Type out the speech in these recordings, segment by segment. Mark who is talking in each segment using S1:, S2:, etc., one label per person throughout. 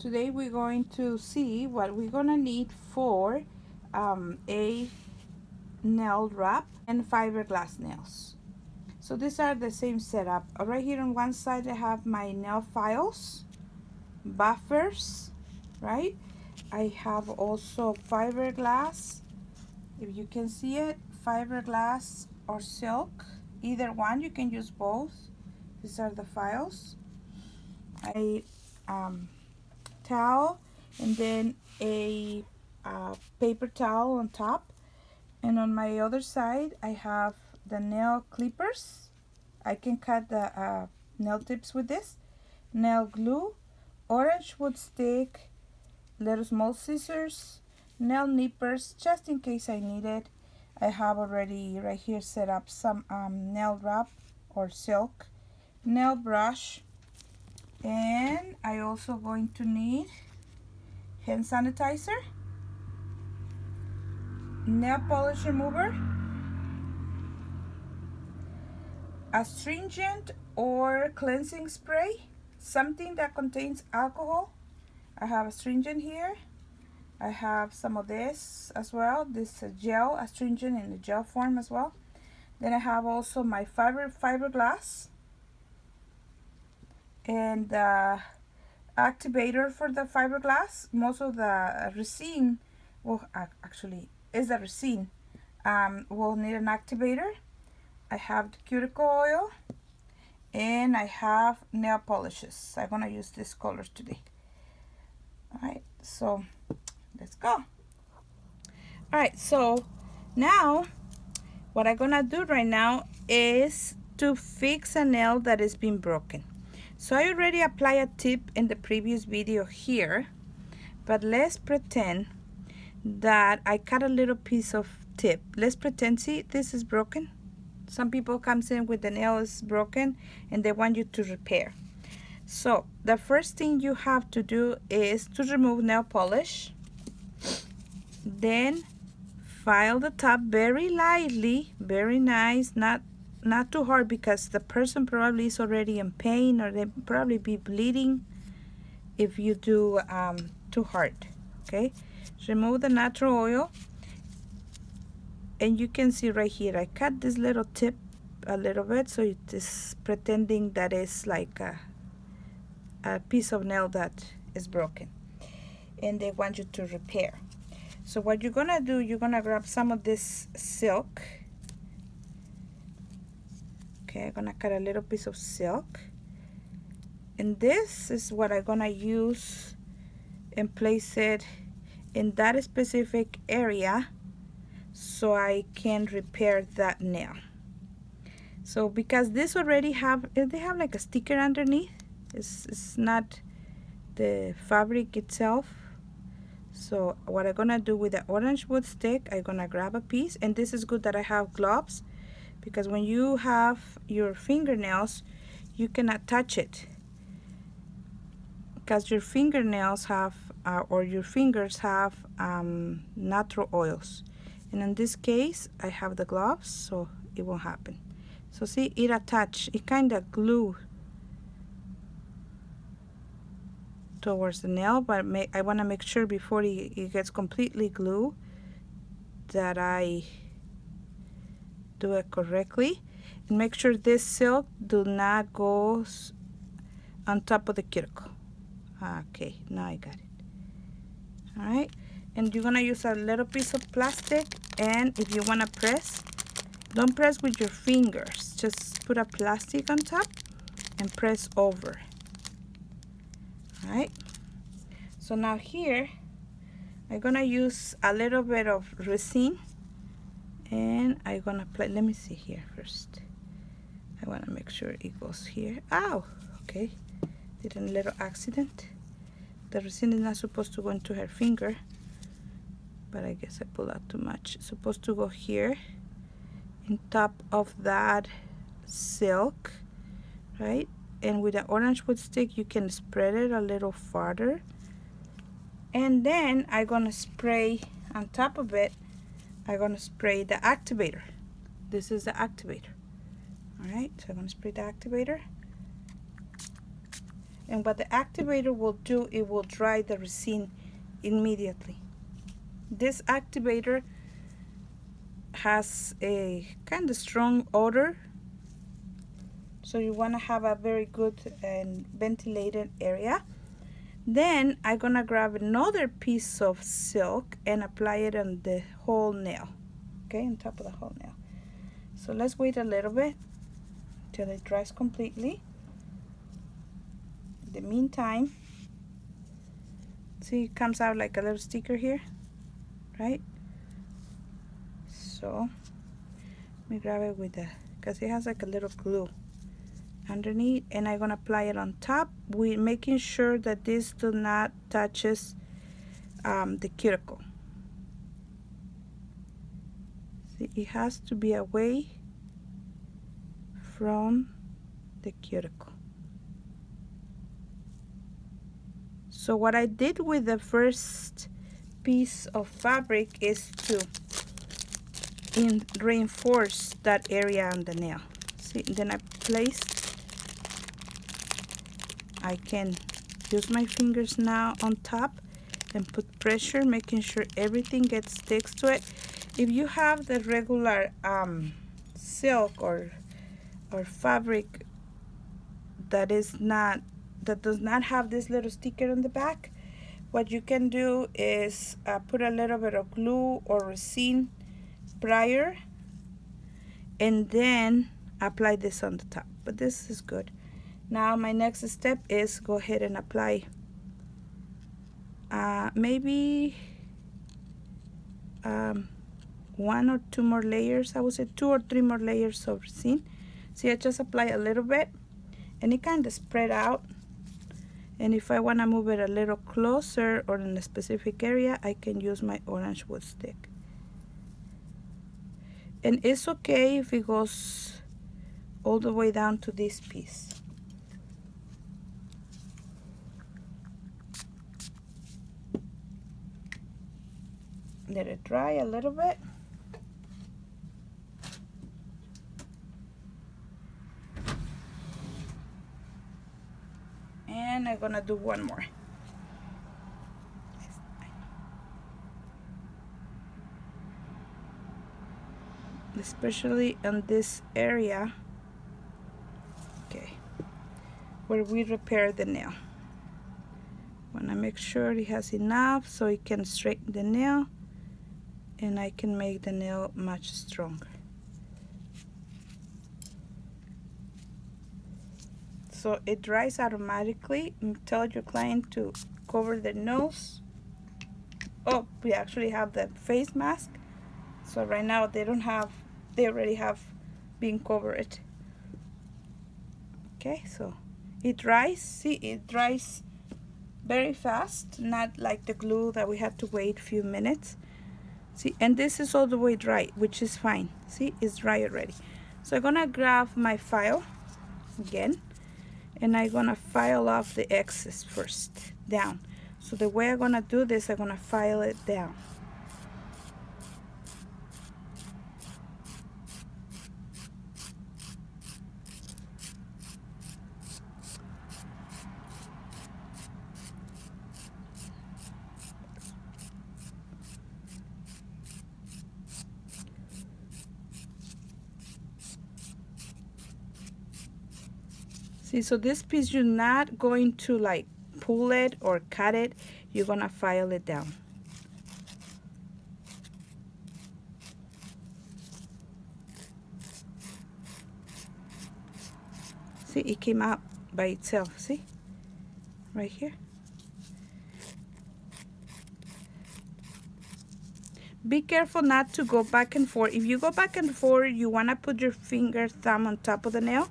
S1: today we're going to see what we're gonna need for a nail wrap and fiberglass nails. So these are the same setup. Right here on one side I have my nail files, buffers, right? I have also fiberglass, if you can see it, fiberglass or silk, either one, you can use both. These are the files. I towel, and then a paper towel on top, and on my other side I have the nail clippers. I can cut the nail tips with this, nail glue, orange wood stick, little small scissors, nail nippers just in case I need it. I have already right here set up some nail wrap or silk, nail brush, and I also going to need hand sanitizer, nail polish remover, astringent or cleansing spray, something that contains alcohol. I have astringent here. I have some of this as well, this gel, astringent in the gel form as well. Then I have also my fiberglass and the activator for the fiberglass. Most of the resin, well, actually is the resin, will need an activator. I have the cuticle oil, and I have nail polishes. I'm gonna use this color today. All right, so let's go. All right, so now what I'm gonna do right now is to fix a nail that has been broken. So I already applied a tip in the previous video here, but let's pretend that I cut a little piece of tip. Let's pretend, see, this is broken. Some people comes in with the nail is broken and they want you to repair. So the first thing you have to do is to remove nail polish, then file the top very lightly, very nice, not too hard, because the person probably is already in pain or they probably be bleeding if you do too hard. Okay, remove the natural oil, and you can see right here I cut this little tip a little bit, so it is pretending that it's like a piece of nail that is broken and they want you to repair. So what you're gonna do, you're gonna grab some of this silk. Okay, I'm gonna cut a little piece of silk, and this is what I'm gonna use and place it in that specific area so I can repair that nail. So because this already have, they have like a sticker underneath, it's not the fabric itself. So what I'm gonna do with the orange wood stick, I'm gonna grab a piece, and this is good that I have gloves, because when you have your fingernails you cannot touch it, because your fingernails have or your fingers have natural oils, and in this case I have the gloves, so it won't happen. So see, it attached, it kind of glue towards the nail, but I want to make sure before it gets completely glue that I do it correctly, and make sure this silk do not go on top of the cuticle. Okay, now I got it. All right, and you're gonna use a little piece of plastic, and if you want to press, don't press with your fingers, just put a plastic on top and press over. All right, so now here I'm gonna use a little bit of resin, and I'm gonna apply, let me see here first. I want to make sure it goes here. Ow, okay, did a little accident. The resin is not supposed to go into her finger, but I guess I pulled out too much. It's supposed to go here in top of that silk, right? And with the orange wood stick you can spread it a little farther, and then I'm gonna spray on top of it. I'm gonna spray the activator. This is the activator. All right, so I'm gonna spray the activator, And what the activator will do, it will dry the resin immediately. This activator has a kind of strong odor, so you want to have a very good and ventilated area. Then I'm gonna grab another piece of silk and apply it on the whole nail, okay, on top of the whole nail. So let's wait a little bit till it dries completely. In the meantime, see, it comes out like a little sticker here, right? So let me grab it with the, because it has like a little glue underneath, and I'm gonna apply it on top, with making sure that this do not touches the cuticle. See, it has to be away from the cuticle. So what I did with the first piece of fabric is to reinforce that area on the nail. See, then I can use my fingers now on top and put pressure, making sure everything gets sticks to it. If you have the regular silk or fabric that does not have this little sticker on the back, what you can do is put a little bit of glue or resin prior, and then apply this on the top. But this is good. Now my next step is go ahead and apply maybe 1 or 2 more layers. I would say 2 or 3 more layers of resin. See, I just apply a little bit and it kind of spread out, and if I want to move it a little closer or in a specific area, I can use my orange wood stick. And it's okay if it goes all the way down to this piece. Let it dry a little bit. And I'm gonna do one more. Especially on this area, okay, where we repair the nail. Wanna make sure it has enough so it can straighten the nail, and I can make the nail much stronger. So it dries automatically. Tell your client to cover their nose. Oh, we actually have the face mask. So right now they already have been covered. Okay, so it dries. See, it dries very fast, not like the glue that we had to wait a few minutes. See, and this is all the way dry, which is fine. See, it's dry already. So I'm gonna grab my file again, and I'm gonna file off the excess first down. So the way I'm gonna do this, I'm gonna file it down. See, so this piece, you're not going to like pull it or cut it, you're gonna file it down. See, it came out by itself, see? Right here. Be careful not to go back and forth. If you go back and forth, you wanna put your thumb on top of the nail.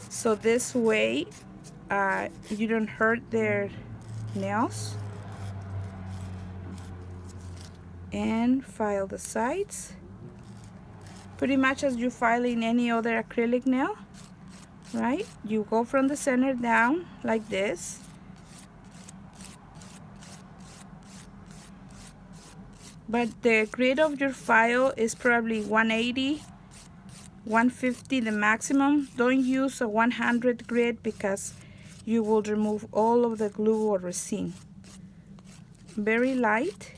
S1: So this way, you don't hurt their nails. And file the sides. Pretty much as you file in any other acrylic nail, right? You go from the center down like this. But the grit of your file is probably 180. 150 the maximum. Don't use a 100 grit because you will remove all of the glue or resin. Very light.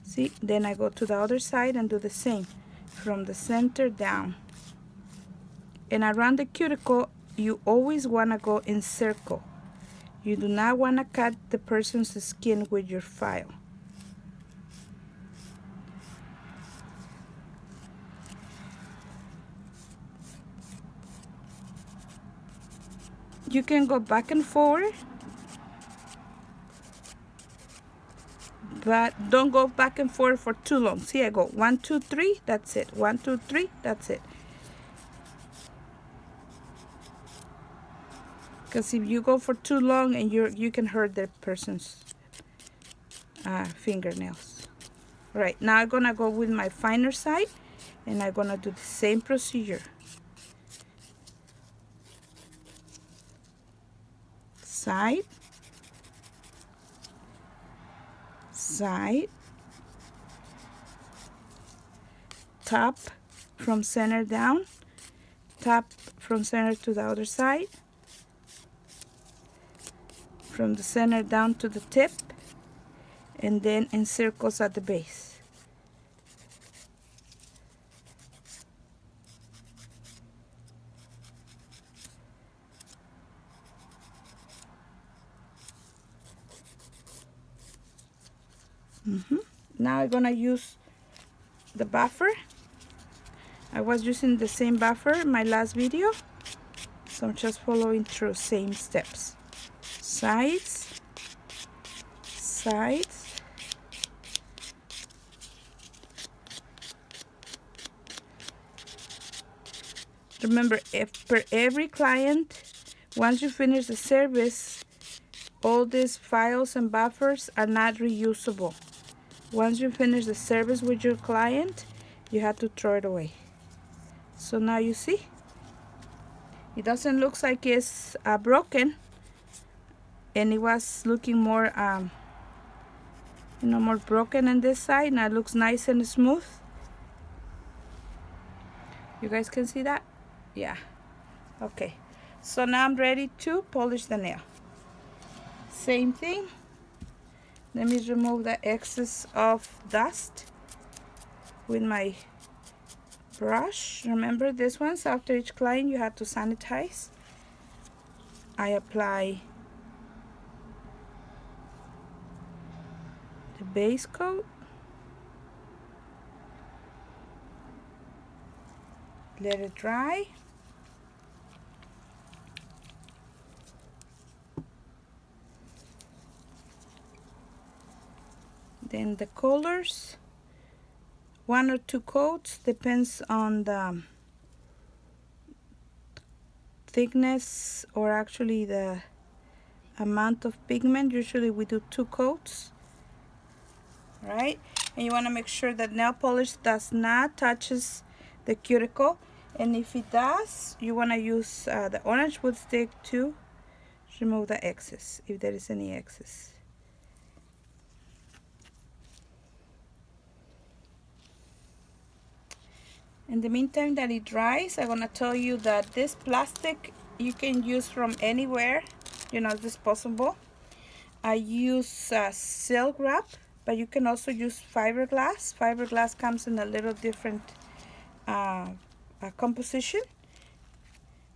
S1: See, then I go to the other side and do the same from the center down. And around the cuticle, you always want to go in circle. You do not want to cut the person's skin with your file. You can go back and forward, but don't go back and forth for too long. See, I go 1, 2, 3, that's it. 1, 2, 3, that's it. Because if you go for too long, and you can hurt the person's fingernails. Right, now I'm gonna go with my finer side, and I'm gonna do the same procedure. Side, side, top from center down, top from center to the other side, from the center down to the tip, and then in circles at the base. Now I'm gonna use the buffer. I was using the same buffer in my last video, so I'm just following through same steps. Sides, sides, remember, for every client, once you finish the service, all these files and buffers are not reusable. Once you finish the service with your client, you have to throw it away. So now you see, it doesn't look like it's broken, and it was looking more, more broken on this side. Now it looks nice and smooth. You guys can see that? Yeah. Okay. So now I'm ready to polish the nail. Same thing. Let me remove the excess of dust with my brush. Remember, this one's after each client you have to sanitize. I apply the base coat, let it dry, then the colors, 1 or 2 coats, depends on the thickness or actually the amount of pigment. Usually we do 2 coats, right? And you want to make sure that nail polish does not touches the cuticle, and if it does, you want to use the orange wood stick to remove the excess, if there is any excess. In the meantime that it dries, I'm gonna tell you that this plastic you can use from anywhere, disposable. I use silk wrap, but you can also use fiberglass. Fiberglass comes in a little different composition.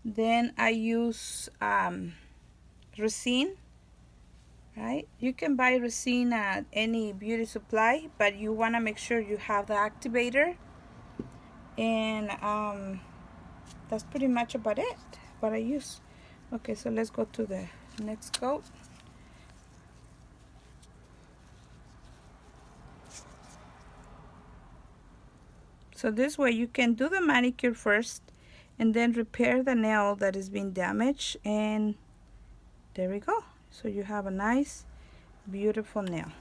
S1: Then I use resin, right? You can buy resin at any beauty supply, but you want to make sure you have the activator. And that's pretty much about it, what I use. Okay, so let's go to the next coat. So this way you can do the manicure first and then repair the nail that is being damaged, and there we go. So you have a nice, beautiful nail.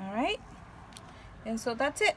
S1: All right, and so that's it.